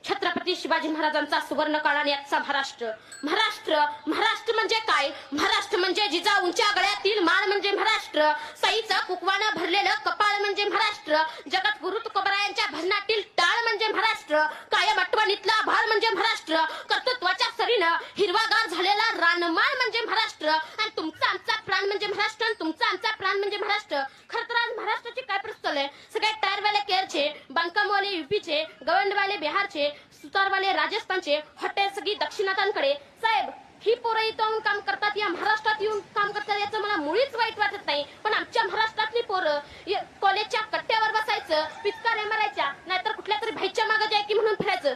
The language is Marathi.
छत्रपती शिवाजी महाराजांचा सुवर्ण काळ आणि आजचा महाराष्ट्र. महाराष्ट्र महाराष्ट्र म्हणजे काय? महाराष्ट्र म्हणजे जिजाऊंच्या गळ्यातील माळ म्हणजे महाराष्ट्र. साईचं कुकवानं भरलेलं कपाळ म्हणजे महाराष्ट्र. जगत गुरु तुकोबरायांच्या भजनातील टाळ म्हणजे महाराष्ट्र. कायम आठवणीतला आभार म्हणजे महाराष्ट्र. कर्तृत्वाच्या सरीनं हिरवागार झालेला रानमाळ म्हणजे महाराष्ट्र. आणि तुमचा आमचा प्राण म्हणजे महाराष्ट्र. आणि तुमचा आमचा प्राण म्हणजे महाराष्ट्र. खरं तर आज महाराष्ट्राची काय परिस्थिती आहे? सगळे टायरवाले केरळचे, बांधकामवाले युपीचे, गवंडवाले बिहारचे, सुतारवाले राजस्थानचे, हॉटेल सगळी दक्षिणातांकडे. साहेब, ही पोरं इथं काम करतात, या महाराष्ट्रात येऊन काम करतात, याचं मला मुळीच वाईट वाटत नाही. पण आमच्या महाराष्ट्रातली पोरं कॉलेजच्या कट्ट्यावर बसायचं, पिचकाऱ्या मारायच्या, नाहीतर कुठल्या तरी भाईच्या मागे जाय की म्हणून फिरायचं.